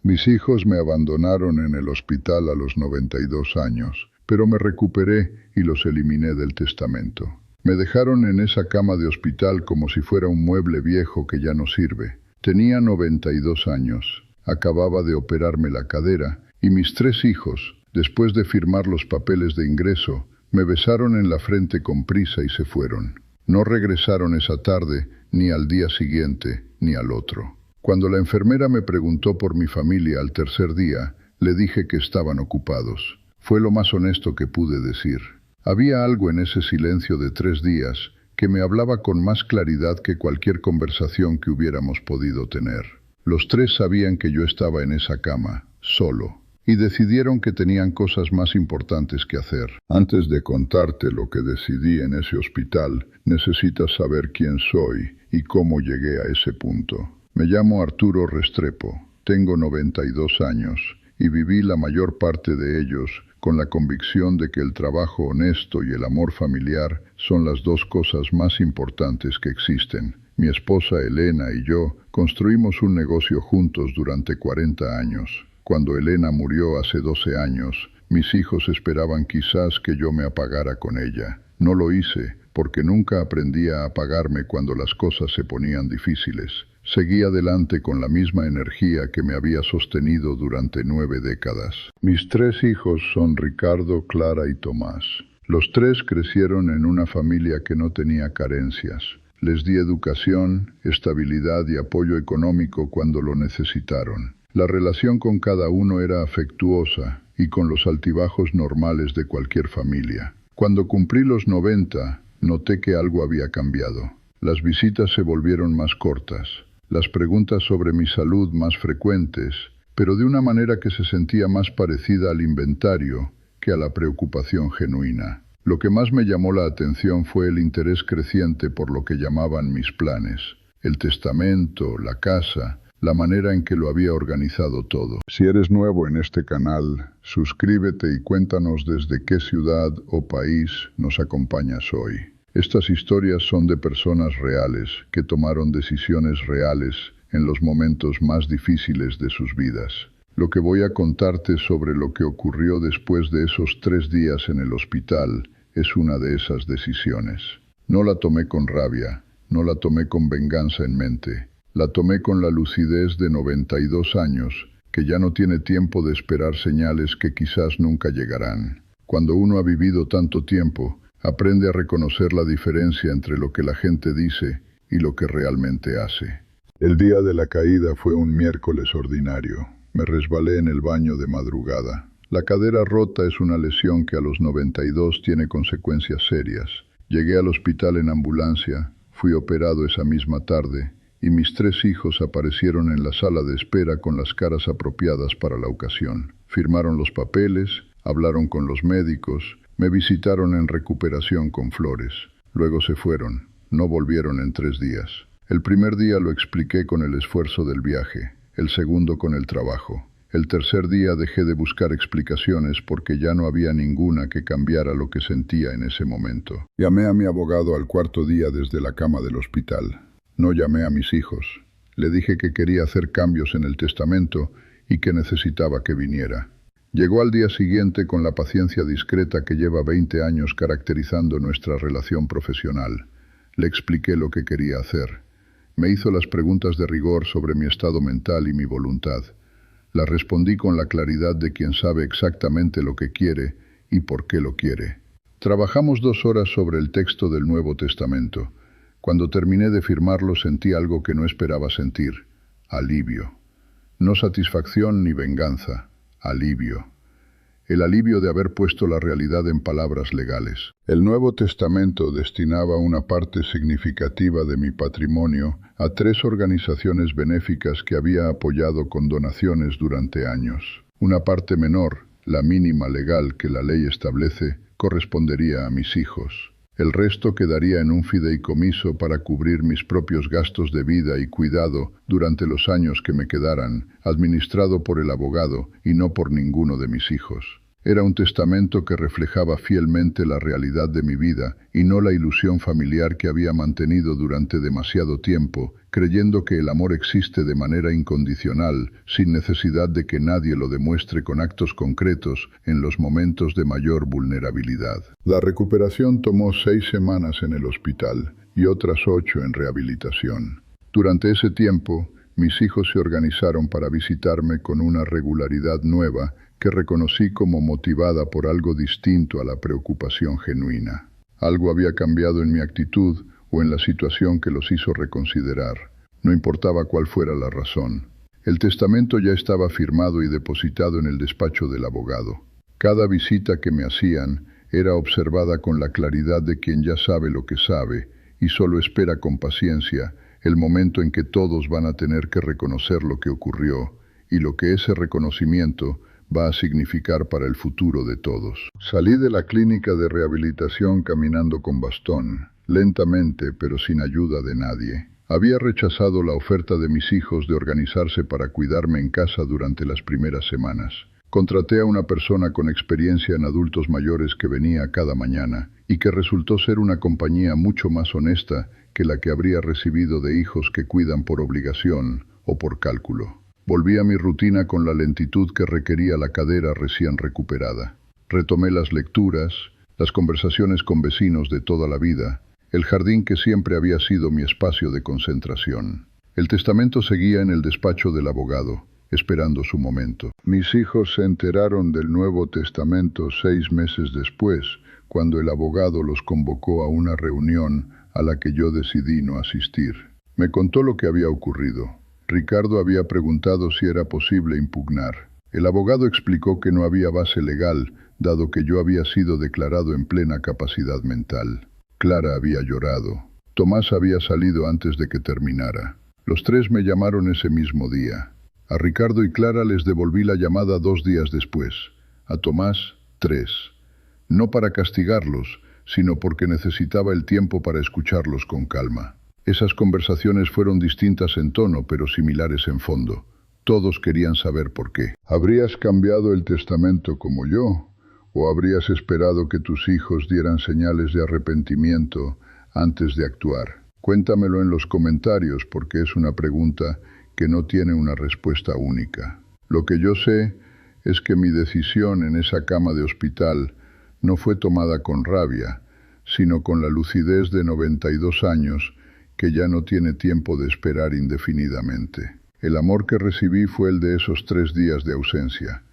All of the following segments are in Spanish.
Mis hijos me abandonaron en el hospital a los 92 años, pero me recuperé y los eliminé del testamento. Me dejaron en esa cama de hospital como si fuera un mueble viejo que ya no sirve. Tenía 92 años, acababa de operarme la cadera y mis 3 hijos, después de firmar los papeles de ingreso, me besaron en la frente con prisa y se fueron. No regresaron esa tarde, ni al día siguiente, ni al otro. Cuando la enfermera me preguntó por mi familia al tercer día, le dije que estaban ocupados. Fue lo más honesto que pude decir. Había algo en ese silencio de 3 días que me hablaba con más claridad que cualquier conversación que hubiéramos podido tener. Los 3 sabían que yo estaba en esa cama, solo, y decidieron que tenían cosas más importantes que hacer. Antes de contarte lo que decidí en ese hospital, necesitas saber quién soy y cómo llegué a ese punto. Me llamo Arturo Restrepo, tengo 92 años y viví la mayor parte de ellos con la convicción de que el trabajo honesto y el amor familiar son las 2 cosas más importantes que existen. Mi esposa Elena y yo construimos un negocio juntos durante 40 años. Cuando Elena murió hace 12 años, mis hijos esperaban quizás que yo me apagara con ella. No lo hice, porque nunca aprendí a apagarme cuando las cosas se ponían difíciles. Seguí adelante con la misma energía que me había sostenido durante 9 décadas. Mis 3 hijos son Ricardo, Clara y Tomás. Los 3 crecieron en una familia que no tenía carencias. Les di educación, estabilidad y apoyo económico cuando lo necesitaron. La relación con cada uno era afectuosa y con los altibajos normales de cualquier familia. Cuando cumplí los 90, noté que algo había cambiado. Las visitas se volvieron más cortas, las preguntas sobre mi salud más frecuentes, pero de una manera que se sentía más parecida al inventario que a la preocupación genuina. Lo que más me llamó la atención fue el interés creciente por lo que llamaban mis planes, el testamento, la casa, la manera en que lo había organizado todo. Si eres nuevo en este canal, suscríbete y cuéntanos desde qué ciudad o país nos acompañas hoy. Estas historias son de personas reales que tomaron decisiones reales en los momentos más difíciles de sus vidas. Lo que voy a contarte sobre lo que ocurrió después de esos 3 días en el hospital es una de esas decisiones. No la tomé con rabia, no la tomé con venganza en mente. La tomé con la lucidez de 92 años, que ya no tiene tiempo de esperar señales que quizás nunca llegarán. Cuando uno ha vivido tanto tiempo, aprende a reconocer la diferencia entre lo que la gente dice y lo que realmente hace. El día de la caída fue un miércoles ordinario. Me resbalé en el baño de madrugada. La cadera rota es una lesión que a los 92 tiene consecuencias serias. Llegué al hospital en ambulancia, fui operado esa misma tarde, y mis 3 hijos aparecieron en la sala de espera con las caras apropiadas para la ocasión. Firmaron los papeles, hablaron con los médicos, me visitaron en recuperación con flores. Luego se fueron, no volvieron en 3 días. El primer día lo expliqué con el esfuerzo del viaje, el segundo con el trabajo. El tercer día dejé de buscar explicaciones porque ya no había ninguna que cambiara lo que sentía en ese momento. Llamé a mi abogado al 4.º día desde la cama del hospital. No llamé a mis hijos. Le dije que quería hacer cambios en el testamento y que necesitaba que viniera. Llegó al día siguiente con la paciencia discreta que lleva 20 años caracterizando nuestra relación profesional. Le expliqué lo que quería hacer. Me hizo las preguntas de rigor sobre mi estado mental y mi voluntad. La respondí con la claridad de quien sabe exactamente lo que quiere y por qué lo quiere. Trabajamos 2 horas sobre el texto del Nuevo Testamento. Cuando terminé de firmarlo sentí algo que no esperaba sentir: alivio. No satisfacción ni venganza, alivio. El alivio de haber puesto la realidad en palabras legales. El Nuevo Testamento destinaba una parte significativa de mi patrimonio a 3 organizaciones benéficas que había apoyado con donaciones durante años. Una parte menor, la mínima legal que la ley establece, correspondería a mis hijos. El resto quedaría en un fideicomiso para cubrir mis propios gastos de vida y cuidado durante los años que me quedaran, administrado por el abogado y no por ninguno de mis hijos. Era un testamento que reflejaba fielmente la realidad de mi vida y no la ilusión familiar que había mantenido durante demasiado tiempo, creyendo que el amor existe de manera incondicional, sin necesidad de que nadie lo demuestre con actos concretos en los momentos de mayor vulnerabilidad. La recuperación tomó 6 semanas en el hospital y otras 8 en rehabilitación. Durante ese tiempo, mis hijos se organizaron para visitarme con una regularidad nueva que reconocí como motivada por algo distinto a la preocupación genuina. Algo había cambiado en mi actitud o en la situación que los hizo reconsiderar. No importaba cuál fuera la razón. El testamento ya estaba firmado y depositado en el despacho del abogado. Cada visita que me hacían era observada con la claridad de quien ya sabe lo que sabe y solo espera con paciencia el momento en que todos van a tener que reconocer lo que ocurrió y lo que ese reconocimiento va a significar para el futuro de todos. Salí de la clínica de rehabilitación caminando con bastón, lentamente pero sin ayuda de nadie. Había rechazado la oferta de mis hijos de organizarse para cuidarme en casa durante las primeras semanas. Contraté a una persona con experiencia en adultos mayores que venía cada mañana y que resultó ser una compañía mucho más honesta que la que habría recibido de hijos que cuidan por obligación o por cálculo. Volví a mi rutina con la lentitud que requería la cadera recién recuperada. Retomé las lecturas, las conversaciones con vecinos de toda la vida, el jardín que siempre había sido mi espacio de concentración. El testamento seguía en el despacho del abogado, esperando su momento. Mis hijos se enteraron del nuevo testamento 6 meses después, cuando el abogado los convocó a una reunión a la que yo decidí no asistir. Me contó lo que había ocurrido. Ricardo había preguntado si era posible impugnar. El abogado explicó que no había base legal, dado que yo había sido declarado en plena capacidad mental. Clara había llorado. Tomás había salido antes de que terminara. Los 3 me llamaron ese mismo día. A Ricardo y Clara les devolví la llamada 2 días después. A Tomás, 3. No para castigarlos, sino porque necesitaba el tiempo para escucharlos con calma. Esas conversaciones fueron distintas en tono, pero similares en fondo. Todos querían saber por qué. ¿Habrías cambiado el testamento como yo? ¿O habrías esperado que tus hijos dieran señales de arrepentimiento antes de actuar? Cuéntamelo en los comentarios, porque es una pregunta que no tiene una respuesta única. Lo que yo sé es que mi decisión en esa cama de hospital no fue tomada con rabia, sino con la lucidez de 92 años que ya no tiene tiempo de esperar indefinidamente. El amor que recibí fue el de esos 3 días de ausencia.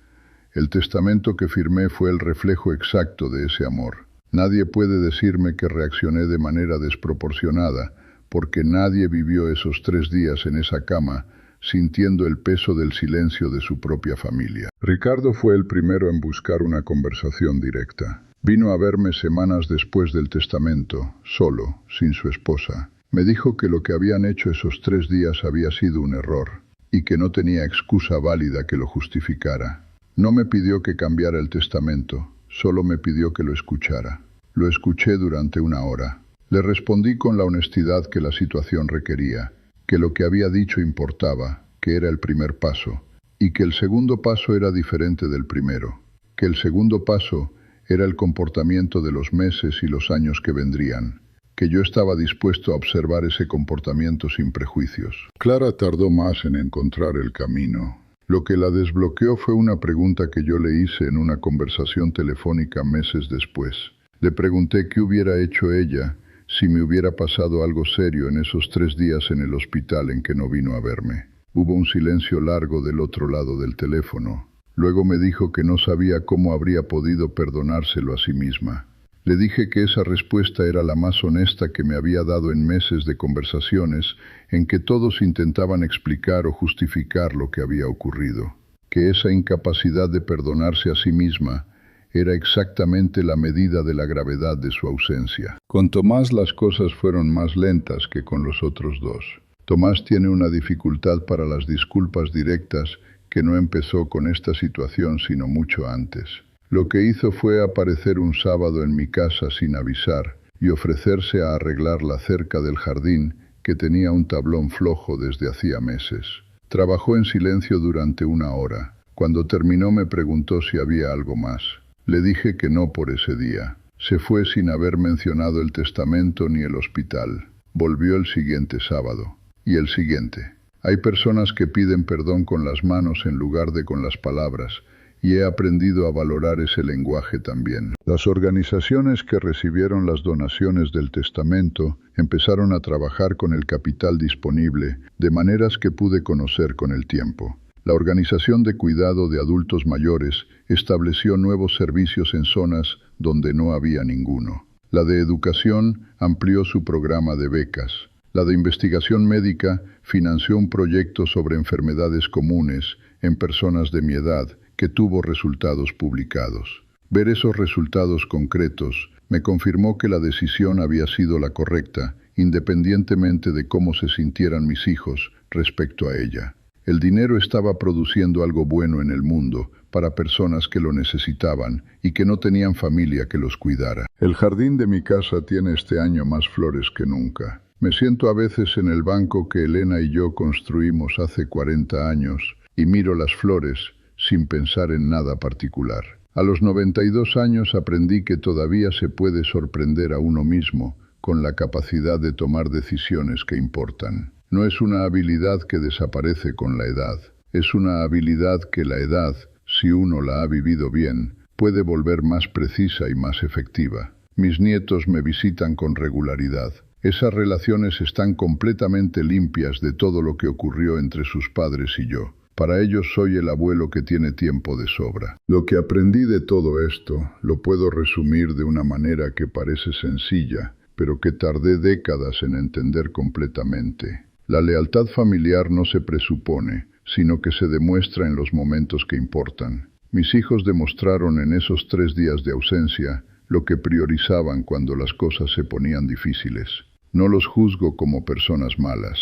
El testamento que firmé fue el reflejo exacto de ese amor. Nadie puede decirme que reaccioné de manera desproporcionada, porque nadie vivió esos 3 días en esa cama sintiendo el peso del silencio de su propia familia. Ricardo fue el primero en buscar una conversación directa. Vino a verme semanas después del testamento, solo, sin su esposa. Me dijo que lo que habían hecho esos 3 días había sido un error, y que no tenía excusa válida que lo justificara. No me pidió que cambiara el testamento, solo me pidió que lo escuchara. Lo escuché durante 1 hora. Le respondí con la honestidad que la situación requería, que lo que había dicho importaba, que era el primer paso, y que el segundo paso era diferente del primero, que el segundo paso era el comportamiento de los meses y los años que vendrían, que yo estaba dispuesto a observar ese comportamiento sin prejuicios. Clara tardó más en encontrar el camino. Lo que la desbloqueó fue una pregunta que yo le hice en una conversación telefónica meses después. Le pregunté qué hubiera hecho ella si me hubiera pasado algo serio en esos 3 días en el hospital en que no vino a verme. Hubo un silencio largo del otro lado del teléfono. Luego me dijo que no sabía cómo habría podido perdonárselo a sí misma. Le dije que esa respuesta era la más honesta que me había dado en meses de conversaciones en que todos intentaban explicar o justificar lo que había ocurrido. Que esa incapacidad de perdonarse a sí misma era exactamente la medida de la gravedad de su ausencia. Con Tomás las cosas fueron más lentas que con los otros 2. Tomás tiene una dificultad para las disculpas directas que no empezó con esta situación sino mucho antes. Lo que hizo fue aparecer un sábado en mi casa sin avisar y ofrecerse a arreglar la cerca del jardín que tenía un tablón flojo desde hacía meses. Trabajó en silencio durante 1 hora. Cuando terminó me preguntó si había algo más. Le dije que no por ese día. Se fue sin haber mencionado el testamento ni el hospital. Volvió el siguiente sábado. Y el siguiente. Hay personas que piden perdón con las manos en lugar de con las palabras, y he aprendido a valorar ese lenguaje también. Las organizaciones que recibieron las donaciones del testamento empezaron a trabajar con el capital disponible, de maneras que pude conocer con el tiempo. La Organización de Cuidado de Adultos Mayores estableció nuevos servicios en zonas donde no había ninguno. La de Educación amplió su programa de becas. La de Investigación Médica financió un proyecto sobre enfermedades comunes en personas de mi edad que tuvo resultados publicados. Ver esos resultados concretos me confirmó que la decisión había sido la correcta, independientemente de cómo se sintieran mis hijos respecto a ella. El dinero estaba produciendo algo bueno en el mundo para personas que lo necesitaban y que no tenían familia que los cuidara. El jardín de mi casa tiene este año más flores que nunca. Me siento a veces en el banco que Elena y yo construimos hace 40 años y miro las flores sin pensar en nada particular. A los 92 años aprendí que todavía se puede sorprender a uno mismo con la capacidad de tomar decisiones que importan. No es una habilidad que desaparece con la edad. Es una habilidad que la edad, si uno la ha vivido bien, puede volver más precisa y más efectiva. Mis nietos me visitan con regularidad. Esas relaciones están completamente limpias de todo lo que ocurrió entre sus padres y yo. Para ellos soy el abuelo que tiene tiempo de sobra. Lo que aprendí de todo esto lo puedo resumir de una manera que parece sencilla, pero que tardé décadas en entender completamente. La lealtad familiar no se presupone, sino que se demuestra en los momentos que importan. Mis hijos demostraron en esos 3 días de ausencia lo que priorizaban cuando las cosas se ponían difíciles. No los juzgo como personas malas.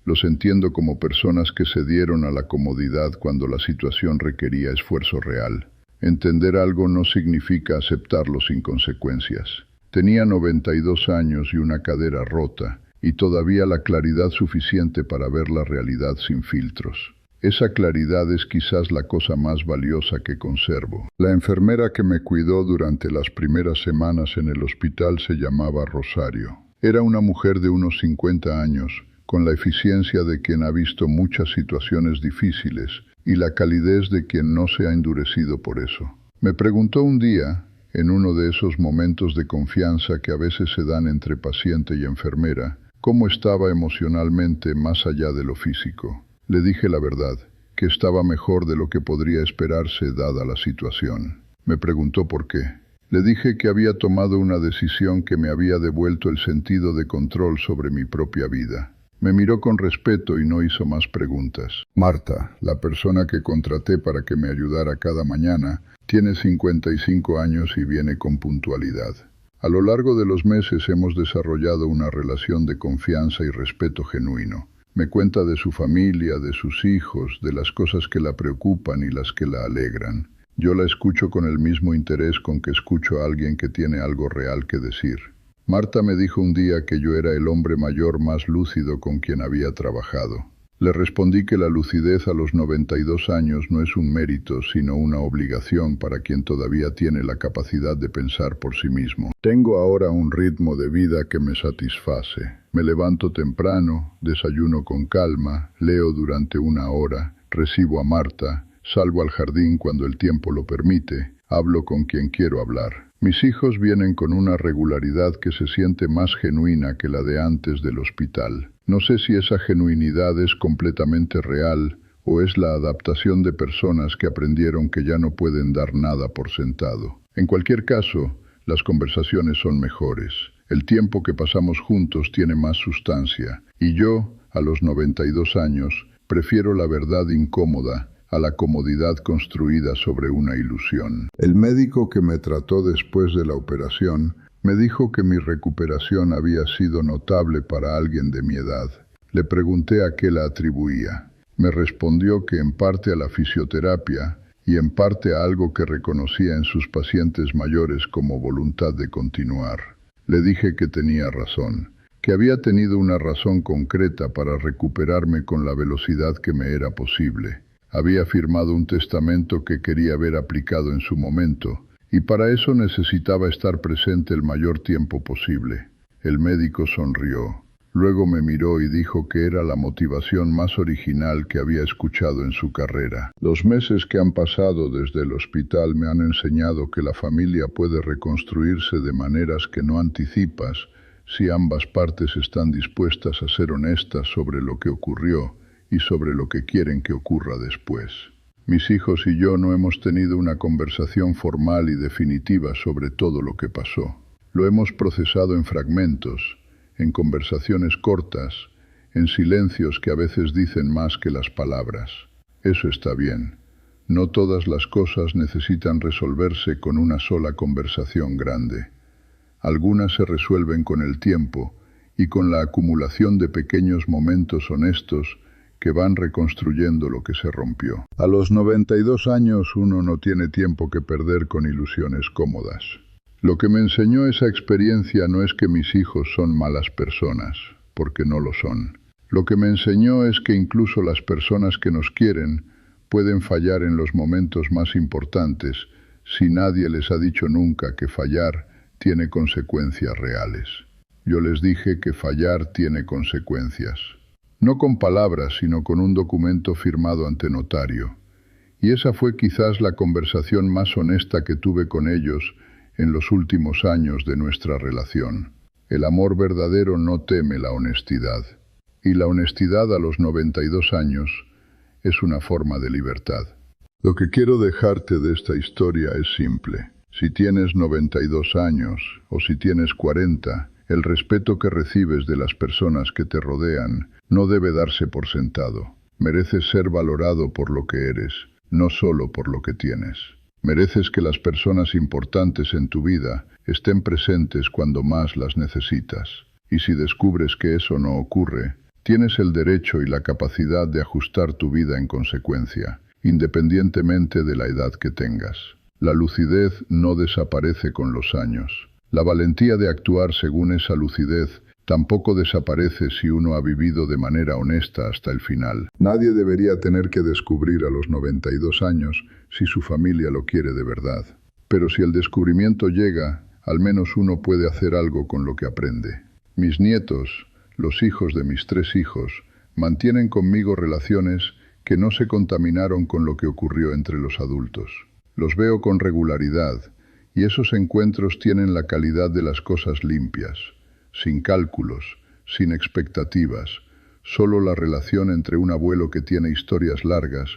Los entiendo como personas que se dieron a la comodidad cuando la situación requería esfuerzo real. Entender algo no significa aceptarlo sin consecuencias. Tenía 92 años y una cadera rota, y todavía la claridad suficiente para ver la realidad sin filtros. Esa claridad es quizás la cosa más valiosa que conservo. La enfermera que me cuidó durante las primeras semanas en el hospital se llamaba Rosario. Era una mujer de unos 50 años, con la eficiencia de quien ha visto muchas situaciones difíciles y la calidez de quien no se ha endurecido por eso. Me preguntó un día, en uno de esos momentos de confianza que a veces se dan entre paciente y enfermera, cómo estaba emocionalmente más allá de lo físico. Le dije la verdad, que estaba mejor de lo que podría esperarse dada la situación. Me preguntó por qué. Le dije que había tomado una decisión que me había devuelto el sentido de control sobre mi propia vida. Me miró con respeto y no hizo más preguntas. Marta, la persona que contraté para que me ayudara cada mañana, tiene 55 años y viene con puntualidad. A lo largo de los meses hemos desarrollado una relación de confianza y respeto genuino. Me cuenta de su familia, de sus hijos, de las cosas que la preocupan y las que la alegran. Yo la escucho con el mismo interés con que escucho a alguien que tiene algo real que decir. Marta me dijo un día que yo era el hombre mayor más lúcido con quien había trabajado. Le respondí que la lucidez a los 92 años no es un mérito, sino una obligación para quien todavía tiene la capacidad de pensar por sí mismo. Tengo ahora un ritmo de vida que me satisface. Me levanto temprano, desayuno con calma, leo durante 1 hora, recibo a Marta, salgo al jardín cuando el tiempo lo permite, hablo con quien quiero hablar. Mis hijos vienen con una regularidad que se siente más genuina que la de antes del hospital. No sé si esa genuinidad es completamente real o es la adaptación de personas que aprendieron que ya no pueden dar nada por sentado. En cualquier caso, las conversaciones son mejores. El tiempo que pasamos juntos tiene más sustancia, y yo, a los 92 años, prefiero la verdad incómoda a la comodidad construida sobre una ilusión. El médico que me trató después de la operación me dijo que mi recuperación había sido notable para alguien de mi edad. Le pregunté a qué la atribuía. Me respondió que en parte a la fisioterapia y en parte a algo que reconocía en sus pacientes mayores como voluntad de continuar. Le dije que tenía razón, que había tenido una razón concreta para recuperarme con la velocidad que me era posible. Había firmado un testamento que quería ver aplicado en su momento, y para eso necesitaba estar presente el mayor tiempo posible. El médico sonrió. Luego me miró y dijo que era la motivación más original que había escuchado en su carrera. Los meses que han pasado desde el hospital me han enseñado que la familia puede reconstruirse de maneras que no anticipas si ambas partes están dispuestas a ser honestas sobre lo que ocurrió y sobre lo que quieren que ocurra después. Mis hijos y yo no hemos tenido una conversación formal y definitiva sobre todo lo que pasó. Lo hemos procesado en fragmentos, en conversaciones cortas, en silencios que a veces dicen más que las palabras. Eso está bien. No todas las cosas necesitan resolverse con una sola conversación grande. Algunas se resuelven con el tiempo y con la acumulación de pequeños momentos honestos que van reconstruyendo lo que se rompió. A los 92 años uno no tiene tiempo que perder con ilusiones cómodas. Lo que me enseñó esa experiencia no es que mis hijos son malas personas, porque no lo son. Lo que me enseñó es que incluso las personas que nos quieren pueden fallar en los momentos más importantes si nadie les ha dicho nunca que fallar tiene consecuencias reales. Yo les dije que fallar tiene consecuencias. No con palabras, sino con un documento firmado ante notario. Y esa fue quizás la conversación más honesta que tuve con ellos en los últimos años de nuestra relación. El amor verdadero no teme la honestidad. Y la honestidad a los 92 años es una forma de libertad. Lo que quiero dejarte de esta historia es simple. Si tienes 92 años o si tienes 40, el respeto que recibes de las personas que te rodean no debe darse por sentado. Mereces ser valorado por lo que eres, no solo por lo que tienes. Mereces que las personas importantes en tu vida estén presentes cuando más las necesitas. Y si descubres que eso no ocurre, tienes el derecho y la capacidad de ajustar tu vida en consecuencia, independientemente de la edad que tengas. La lucidez no desaparece con los años. La valentía de actuar según esa lucidez tampoco desaparece si uno ha vivido de manera honesta hasta el final. Nadie debería tener que descubrir a los 92 años si su familia lo quiere de verdad. Pero si el descubrimiento llega, al menos uno puede hacer algo con lo que aprende. Mis nietos, los hijos de mis 3 hijos, mantienen conmigo relaciones que no se contaminaron con lo que ocurrió entre los adultos. Los veo con regularidad, y esos encuentros tienen la calidad de las cosas limpias, sin cálculos, sin expectativas, solo la relación entre un abuelo que tiene historias largas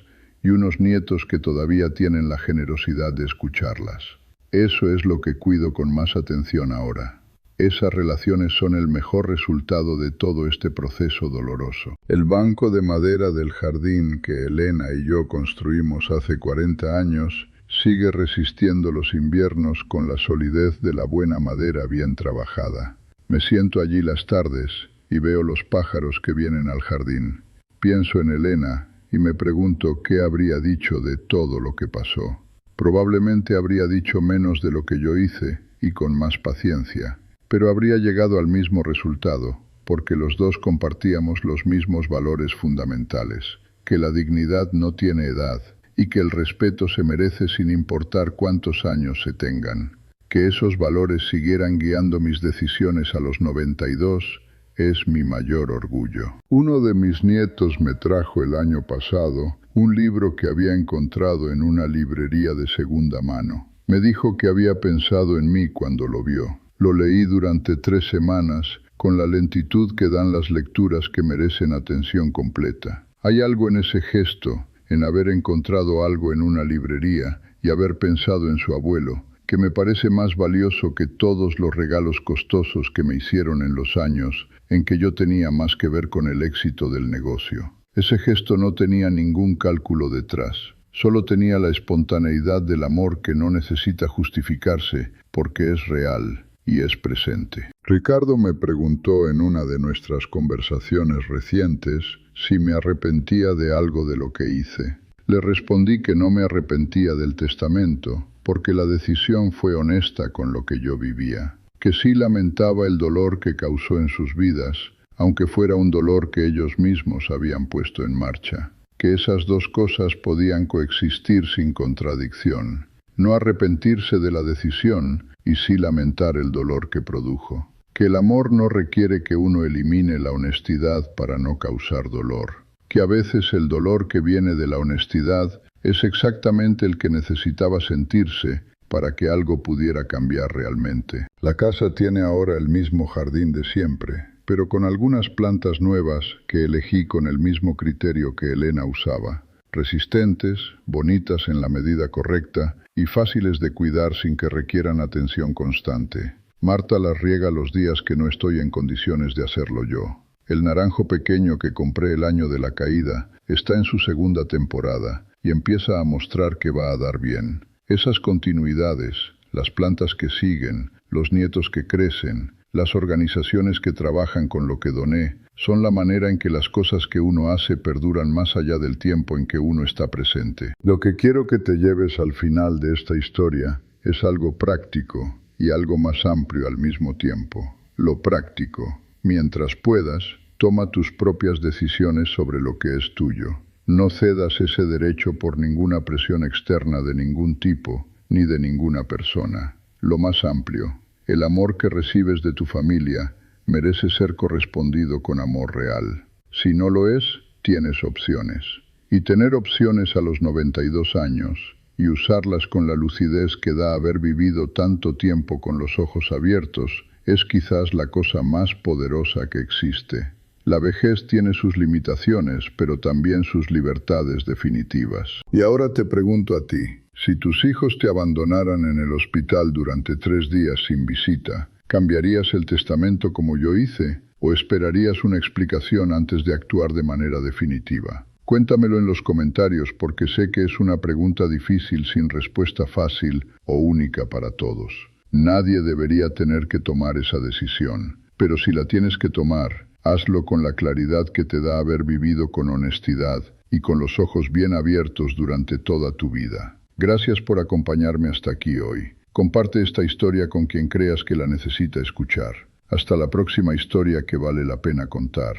y unos nietos que todavía tienen la generosidad de escucharlas. Eso es lo que cuido con más atención ahora. Esas relaciones son el mejor resultado de todo este proceso doloroso. El banco de madera del jardín que Elena y yo construimos hace 40 años sigue resistiendo los inviernos con la solidez de la buena madera bien trabajada. Me siento allí las tardes y veo los pájaros que vienen al jardín. Pienso en Elena y me pregunto qué habría dicho de todo lo que pasó. Probablemente habría dicho menos de lo que yo hice y con más paciencia, pero habría llegado al mismo resultado, porque los dos compartíamos los mismos valores fundamentales, que la dignidad no tiene edad y que el respeto se merece sin importar cuántos años se tengan. Que esos valores siguieran guiando mis decisiones a los 92 es mi mayor orgullo. Uno de mis nietos me trajo el año pasado un libro que había encontrado en una librería de segunda mano. Me dijo que había pensado en mí cuando lo vio. Lo leí durante 3 semanas con la lentitud que dan las lecturas que merecen atención completa. Hay algo en ese gesto, en haber encontrado algo en una librería y haber pensado en su abuelo, que me parece más valioso que todos los regalos costosos que me hicieron en los años en que yo tenía más que ver con el éxito del negocio. Ese gesto no tenía ningún cálculo detrás, solo tenía la espontaneidad del amor que no necesita justificarse porque es real y es presente. Ricardo me preguntó en una de nuestras conversaciones recientes si me arrepentía de algo de lo que hice. Le respondí que no me arrepentía del testamento, porque la decisión fue honesta con lo que yo vivía, que sí lamentaba el dolor que causó en sus vidas, aunque fuera un dolor que ellos mismos habían puesto en marcha, que esas dos cosas podían coexistir sin contradicción, no arrepentirse de la decisión y sí lamentar el dolor que produjo. Que el amor no requiere que uno elimine la honestidad para no causar dolor. Que a veces el dolor que viene de la honestidad es exactamente el que necesitaba sentirse para que algo pudiera cambiar realmente. La casa tiene ahora el mismo jardín de siempre, pero con algunas plantas nuevas que elegí con el mismo criterio que Elena usaba. Resistentes, bonitas en la medida correcta y fáciles de cuidar sin que requieran atención constante. Marta las riega los días que no estoy en condiciones de hacerlo yo. El naranjo pequeño que compré el año de la caída está en su segunda temporada y empieza a mostrar que va a dar bien. Esas continuidades, las plantas que siguen, los nietos que crecen, las organizaciones que trabajan con lo que doné, son la manera en que las cosas que uno hace perduran más allá del tiempo en que uno está presente. Lo que quiero que te lleves al final de esta historia es algo práctico y algo más amplio al mismo tiempo. Lo práctico. Mientras puedas, toma tus propias decisiones sobre lo que es tuyo. No cedas ese derecho por ninguna presión externa de ningún tipo, ni de ninguna persona. Lo más amplio. El amor que recibes de tu familia merece ser correspondido con amor real. Si no lo es, tienes opciones. Y tener opciones a los 92 años y usarlas con la lucidez que da haber vivido tanto tiempo con los ojos abiertos es quizás la cosa más poderosa que existe. La vejez tiene sus limitaciones, pero también sus libertades definitivas. Y ahora te pregunto a ti, si tus hijos te abandonaran en el hospital durante 3 días sin visita, ¿cambiarías el testamento como yo hice o esperarías una explicación antes de actuar de manera definitiva? Cuéntamelo en los comentarios porque sé que es una pregunta difícil sin respuesta fácil o única para todos. Nadie debería tener que tomar esa decisión, pero si la tienes que tomar, hazlo con la claridad que te da haber vivido con honestidad y con los ojos bien abiertos durante toda tu vida. Gracias por acompañarme hasta aquí hoy. Comparte esta historia con quien creas que la necesita escuchar. Hasta la próxima historia que vale la pena contar.